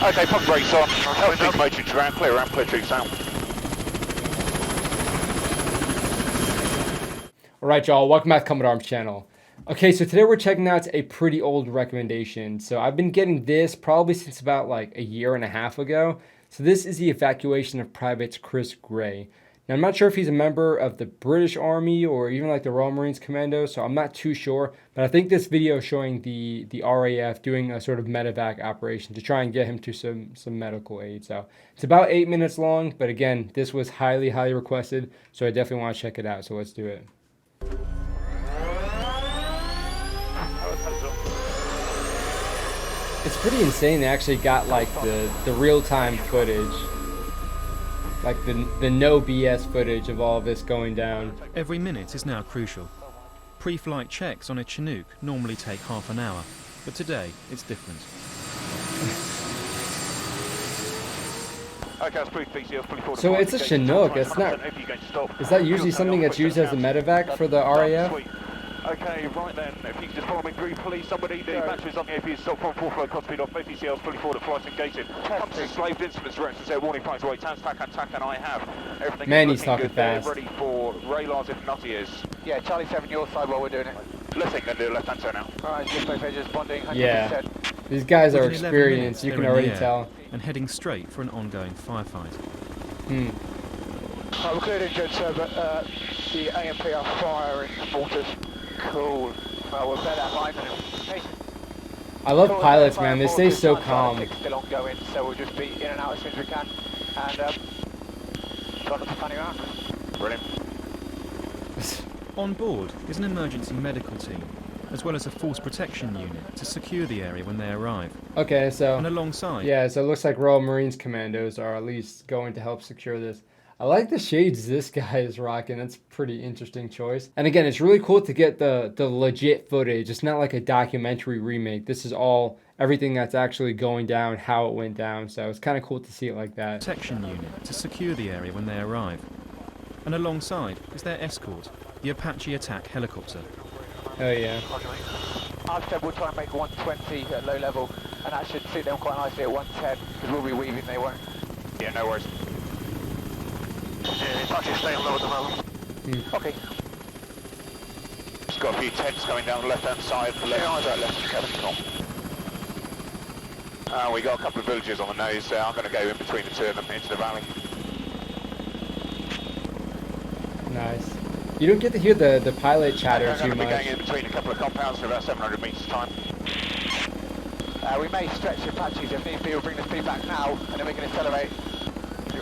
Okay, pump brakes on. Help speed motor to round clear troops out. Alright y'all, welcome back to Commodore Arms channel. Okay, so today we're checking out a pretty old recommendation. So I've been getting this probably since about like a year and a half ago. So this is the Evacuation of Privates Chris Gray. Now I'm not sure if he's a member of the British Army or even like the Royal Marines Commando, so I'm not too sure. But I think this video is showing the RAF doing a sort of medevac operation to try and get him to some medical aid. So it's about 8 minutes long, but again, this was highly requested, so I definitely want to check it out. So let's do it. It's pretty insane they actually got like the real-time footage. Like the no BS footage of all of this going down. Every minute is now crucial. Pre-flight checks on a Chinook normally take half an hour, but today it's different. So it's a Chinook, it's not... Is that usually something that's used as a medevac for the RAF? Okay, right then, if you can just follow me through, please, somebody, the batteries on the AP is stop from full flow, cross speed off, both ECLs fully forward at flights engaging. Comes to slaved instruments, directions there, warning flights away, TANS, TAC, and I have. Everything Man, is he's talking good, fast. ready for radars if nutty is. Yeah, Charlie 7, your side while we're doing it. Left thing, then do left hand turn now. Alright, just both edges bonding, 100%. Yeah, these guys are Within 11 experienced, you minutes, can they're in already the air tell. And heading straight for an ongoing firefight. Right, we're cleared in, good sir, but the AMP are firing mortars. Cool. Well, we're better at line than him. I love pilots, man. They stay so calm. Still ongoing, so we'll just be in and out as soon as we can. And try not to panic around. Brilliant. On board is an emergency medical team, as well as a force protection unit to secure the area when they arrive. Okay, so... And alongside... Yeah, so it looks like Royal Marines Commandos are at least going to help secure this. I like the shades this guy is rocking. That's a pretty interesting choice. And again, it's really cool to get the legit footage. It's not like a documentary remake. This is all everything that's actually going down, how it went down. So it's kind of cool to see it like that. Protection unit to secure the area when they arrive. And alongside is their escort, the Apache attack helicopter. Oh yeah. I've said we'll try and make 120 at low level, and that should suit them quite nicely at 110, because we'll be weaving, they won't. Yeah, no worries. Yeah, Apache staying low at the moment. Okay. Just got a few tents coming down the left-hand side, left cabin. We got a couple of villages on the nose, so I'm going to go in between the two of them into the valley. Nice. You don't get to hear the pilot chatter I'm too going to be much. going in between a couple of compounds for about 700 metres time. We may stretch the Apaches if need be. We'll bring the speed back now, and then we can accelerate.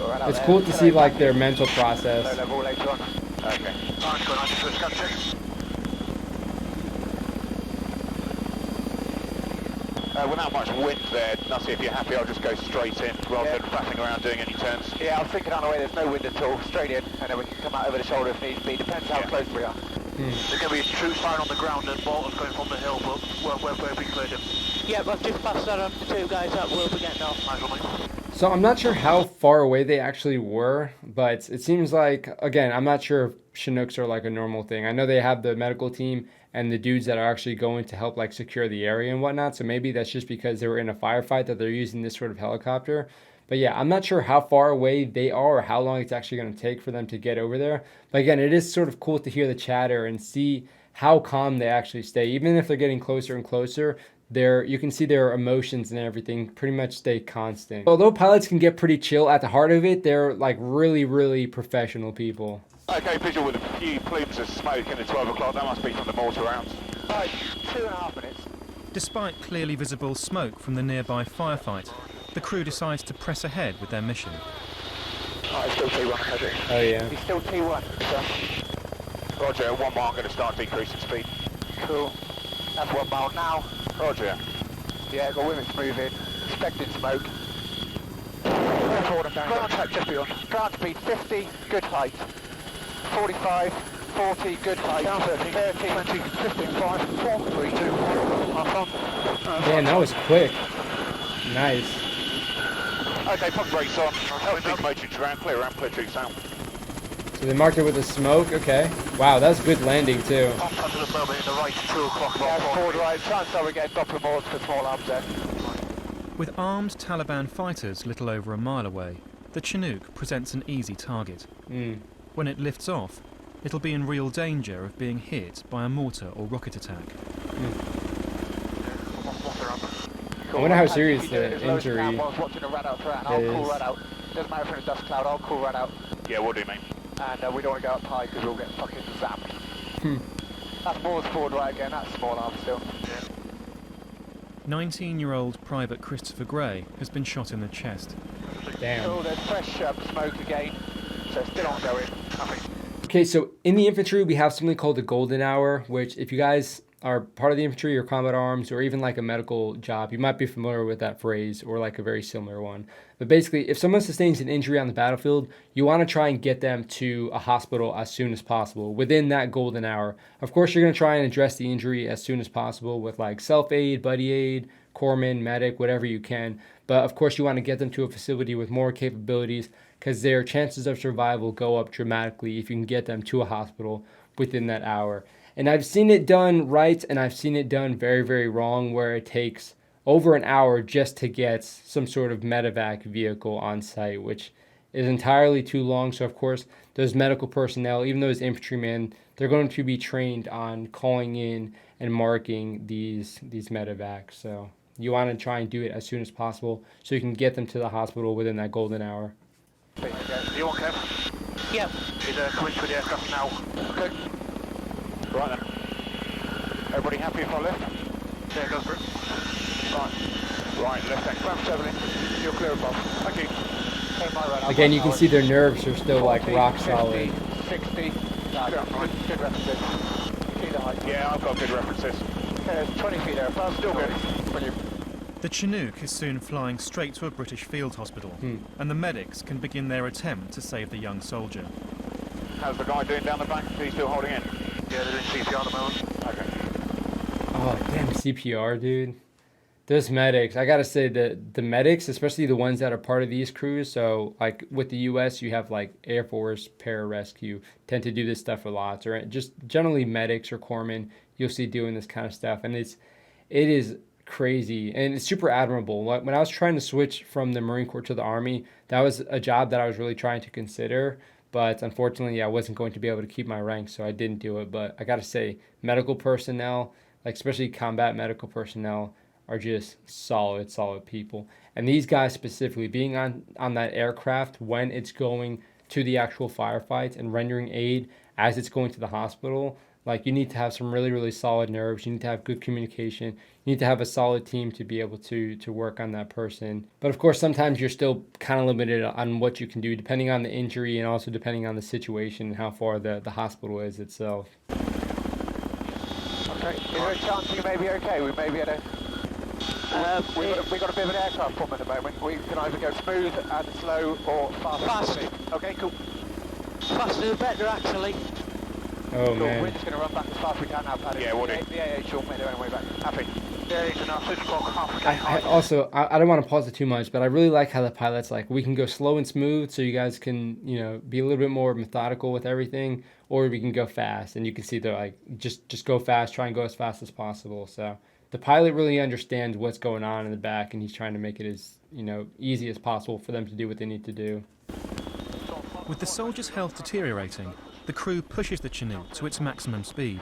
It's cool to see like their mental process. Low level later on. Okay. Alright, go on, switch gun check. Without much wind there, Nussie, if you're happy, I'll just go straight in rather than faffing around doing any turns. Yeah, I was thinking on the way there's no wind at all, straight in, and then we can come out over the shoulder if needs be, depends how close we are. There's going to be troops firing on the ground and mortars going from the hill, but where we cleared him. Yeah, I've just passed that on the two guys up, we'll be getting off. So I'm not sure how far away they actually were, but it seems like, again, I'm not sure if Chinooks are like a normal thing. I know they have the medical team and the dudes that are actually going to help like secure the area and whatnot. So maybe that's just because they were in a firefight that they're using this sort of helicopter. But yeah, I'm not sure how far away they are or how long it's actually going to take for them to get over there. But again, it is sort of cool to hear the chatter and see how calm they actually stay. Even if they're getting closer and closer, you can see their emotions and everything pretty much stay constant. Although pilots can get pretty chill, at the heart of it, they're like really professional people. Okay, visual with a few plumes of smoke in the 12 o'clock. That must be from the mortar rounds. 2.5 minutes. Despite clearly visible smoke from the nearby firefight, the crew decides to press ahead with their mission. It's still T1, has it? Oh yeah. He's still T1. So. Roger, 1 mile, I'm going to start decreasing speed. Cool. That's 1 mile now. Roger. Yeah, got limits moving. Expected smoke. Ground track just beyond. Ground speed 50, good height. 45, 40, good height. Down 30, 20, 15, 5, 4, 3, 2, 1. Half on. Man, that was quick. Nice. Okay, pump brakes on. Help speed motor to round clear troops out. So they marked it with a smoke. Okay. Wow, that's good landing too. Pump under the moment in the right, 2 o'clock. Yeah, forward right. Chance are we get Doppler moors for small arms there. With armed Taliban fighters little over a mile away, the Chinook presents an easy target. When it lifts off, it'll be in real danger of being hit by a mortar or rocket attack. I wonder how serious the injury is. I'll call right out. Doesn't matter if it's a dust cloud, I'll call right out. Yeah, we'll do, mate. And we don't want to go up high because we'll get fucking zapped. That's moors forward right again, that's small arm still. 19-year-old Private Christopher Gray has been shot in the chest. Damn. Oh, there's fresh smoke again, so it's still ongoing. Okay, so in the infantry, we have something called the golden hour, which if you guys are part of the infantry or combat arms or even like a medical job, you might be familiar with that phrase or like a very similar one. But basically, if someone sustains an injury on the battlefield, you want to try and get them to a hospital as soon as possible within that golden hour. Of course, you're going to try and address the injury as soon as possible with like self-aid, buddy aid, corpsman, medic, whatever you can. But of course, you want to get them to a facility with more capabilities because their chances of survival go up dramatically if you can get them to a hospital within that hour. And I've seen it done right, and I've seen it done very, very wrong, where it takes over an hour just to get some sort of medevac vehicle on site, which is entirely too long. So, of course, those medical personnel, even those infantrymen, they're going to be trained on calling in and marking these medevacs. So you want to try and do it as soon as possible so you can get them to the hospital within that golden hour. You want Kev? Yeah. He's coming to the aircraft now. Okay. Right then. Everybody happy if I lift? Yeah, go for it. Right, left then. Clamp 7 you're clear above. Thank you. Again, you can see their nerves are still 40, like rock 50, solid. 60. Good references. See the height. Yeah, I've got good references. Okay, it's 20 feet there. That's still good. Brilliant. The Chinook is soon flying straight to a British field hospital, and the medics can begin their attempt to save the young soldier. How's the guy doing down the back? Is he still holding in? Yeah, they're doing CPR at the moment. Okay. Oh, damn, CPR, dude. Those medics, I gotta say that the medics, especially the ones that are part of these crews, so like with the US, you have like Air Force, pararescue, tend to do this stuff a lot, or just generally medics or corpsmen, you'll see doing this kind of stuff, and it is crazy, and it's super admirable. When I was trying to switch from the Marine Corps to the Army, that was a job that I was really trying to consider, but unfortunately I wasn't going to be able to keep my rank, so I didn't do it. But I gotta say, medical personnel, like especially combat medical personnel, are just solid people. And these guys specifically, being on that aircraft when it's going to the actual firefights and rendering aid as it's going to the hospital, like you need to have some really, really solid nerves. You need to have good communication. You need to have a solid team to be able to work on that person. But of course, sometimes you're still kind of limited on what you can do, depending on the injury and also depending on the situation and how far the hospital is itself. Okay, is there a chance you may be okay? We may be at a... we've got a bit of an aircraft problem at the moment. We can either go smooth and slow or fast. Okay, cool. Faster the better, actually. Oh, cool. man. We're just going to run back as fast as we can now, Paddy. Yeah, we'll do. The AA short made their own way back. Happy. Yeah, it's enough. 6 o'clock, half I don't want to pause it too much, but I really like how the pilot's like, we can go slow and smooth so you guys can, be a little bit more methodical with everything, or we can go fast. And you can see they're like, just go fast, try and go as fast as possible. So the pilot really understands what's going on in the back, and he's trying to make it as, easy as possible for them to do what they need to do. With the soldiers' health deteriorating, the crew pushes the Chinook to its maximum speed.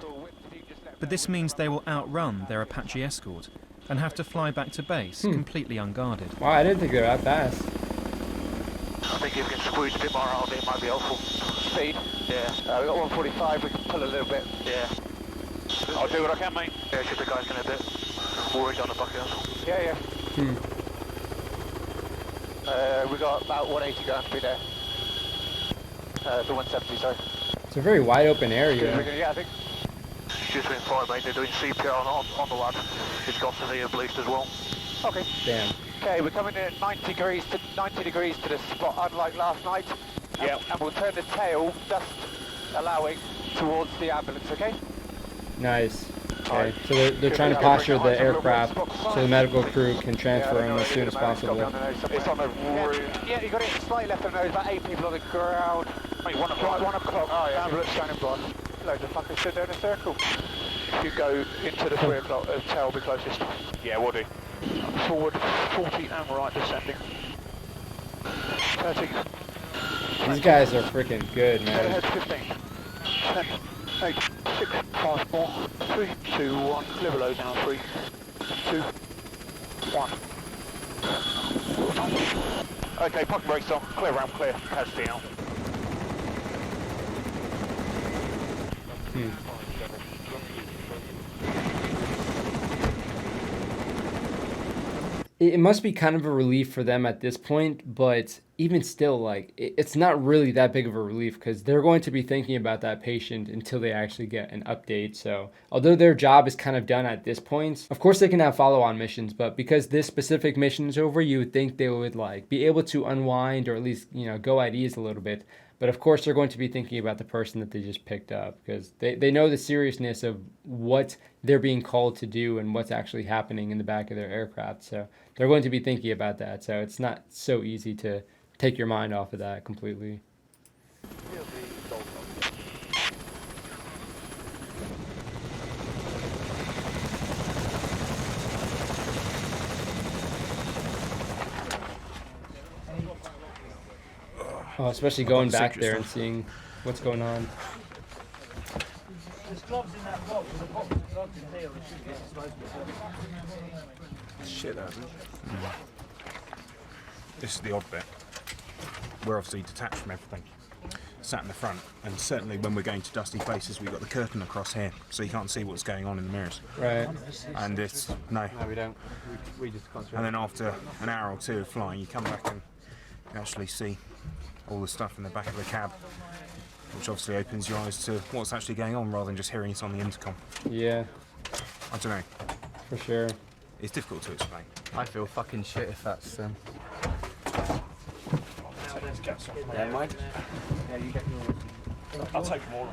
But this means they will outrun their Apache escort and have to fly back to base completely unguarded. Wow, I didn't think they were that fast. I think if we can squeeze a bit more out of it, it might be helpful. Speed? Yeah. We've got 145, we can pull a little bit. Yeah. I'll do what I can, mate. Yeah, because the guy's getting a bit worried on the bucket. Yeah. We've got about 180 going to be there. The 170, sorry. It's a very wide open area. Yeah, I think. She's been fine, mate. They're doing CPR on the lad. She's got severe bleeds as well. Okay. Damn. Okay, we're coming in at 90 degrees to the spot, unlike last night. Yeah. And we'll turn the tail, dust allowing, towards the ambulance, okay? Nice. Okay, so they're trying to posture the aircraft so the medical crew can transfer them as soon as possible. It's on the roof. Yeah, you got it slightly left of the nose, about 8 people on the ground. mate, 1 o'clock. 1 o'clock, ambulance standing by. Loads of fuckers stood there in a circle. If you go into the 3 o'clock, tail will be closest. Yeah, will do. Forward 40 and right descending. 30. These guys are freaking good, man. Ahead 15. 10, 8, 6, 5, 4, 3, 2, 1. Clear low now, 3, 2, 1. Okay, parking brakes on. Clear ramp, clear. Casualty out. It must be kind of a relief for them at this point, but even still, like, it's not really that big of a relief because they're going to be thinking about that patient until they actually get an update. So although their job is kind of done at this point, of course they can have follow-on missions, but because this specific mission is over, you would think they would like be able to unwind or at least, you know, go at ease a little bit. But of course, they're going to be thinking about the person that they just picked up because they know the seriousness of what they're being called to do and what's actually happening in the back of their aircraft. So they're going to be thinking about that. So it's not so easy to take your mind off of that completely. Oh, especially going back there and seeing what's going on. There's gloves in that box, with a box of gloves in here, which should get smoke. Shit, that isn't it? This is the odd bit. We're obviously detached from everything. Sat in the front, and certainly when we're going to dusty places, we've got the curtain across here, so you can't see what's going on in the mirrors. Right. And it's, no, we don't. We just concentrate. and then after an hour or two of flying, you come back and you actually see all the stuff in the back of the cab, which obviously opens your eyes to what's actually going on rather than just hearing it on the intercom. Yeah, I don't know. for sure. It's difficult to explain. I feel fucking shit if that's yeah, mine. Yeah, you get yours. I'll take more.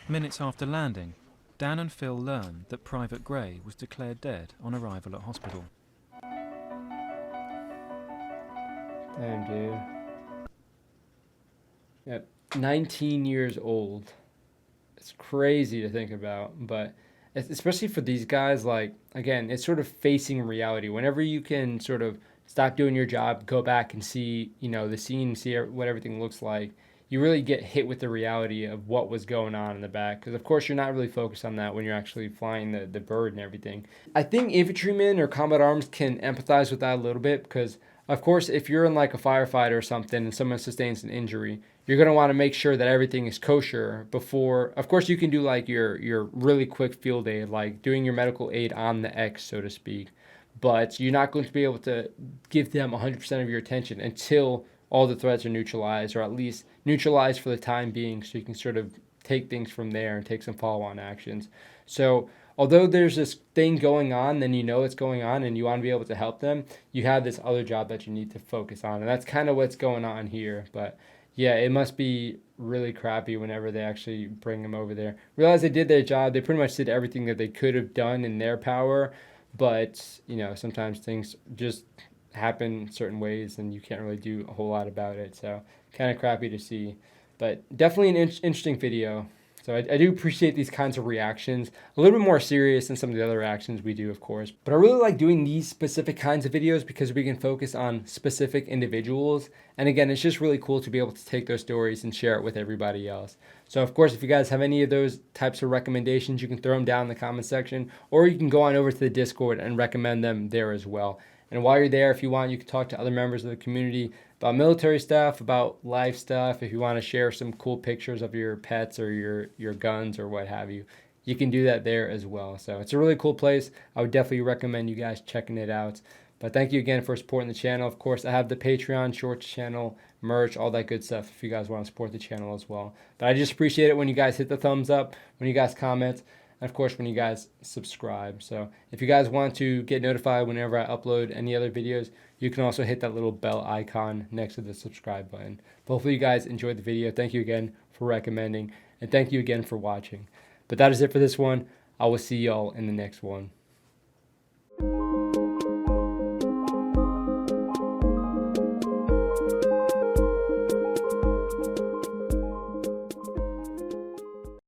Minutes after landing, Dan and Phil learn that Private Gray was declared dead on arrival at hospital. Damn, dude. Yep, 19 years old. It's crazy to think about, but especially for these guys, like, again, it's sort of facing reality. Whenever you can sort of stop doing your job, go back and see, you know, the scene, see what everything looks like, you really get hit with the reality of what was going on in the back. Because, of course, you're not really focused on that when you're actually flying the bird and everything. I think infantrymen or combat arms can empathize with that a little bit because, of course, if you're in like a firefight or something and someone sustains an injury, you're going to want to make sure that everything is kosher before, of course, you can do like your really quick field aid, like doing your medical aid on the X, so to speak. But you're not going to be able to give them 100% of your attention until all the threats are neutralized, or at least neutralized for the time being, so you can sort of take things from there and take some follow-on actions. So although there's this thing going on, then you know it's going on and you want to be able to help them, you have this other job that you need to focus on. And that's kind of what's going on here. But yeah, it must be really crappy whenever they actually bring them over there. Realize they did their job. They pretty much did everything that they could have done in their power. But, you know, sometimes things just happen certain ways and you can't really do a whole lot about it. So kind of crappy to see. But definitely an interesting video. So I do appreciate these kinds of reactions. A little bit more serious than some of the other reactions we do, of course. But I really like doing these specific kinds of videos because we can focus on specific individuals. And again, it's just really cool to be able to take those stories and share it with everybody else. So of course, if you guys have any of those types of recommendations, you can throw them down in the comment section, or you can go on over to the Discord and recommend them there as well. And while you're there, if you want, you can talk to other members of the community about military stuff, about life stuff. If you want to share some cool pictures of your pets or your guns or what have you, you can do that there as well. So it's a really cool place. I would definitely recommend you guys checking it out. But thank you again for supporting the channel. Of course, I have the Patreon, Shorts channel, merch, all that good stuff if you guys want to support the channel as well. But I just appreciate it when you guys hit the thumbs up, when you guys comment, and of course when you guys subscribe. So if you guys want to get notified whenever I upload any other videos, you can also hit that little bell icon next to the subscribe button. But hopefully you guys enjoyed the video. Thank you again for recommending, and thank you again for watching. But that is it for this one. I will see y'all in the next one.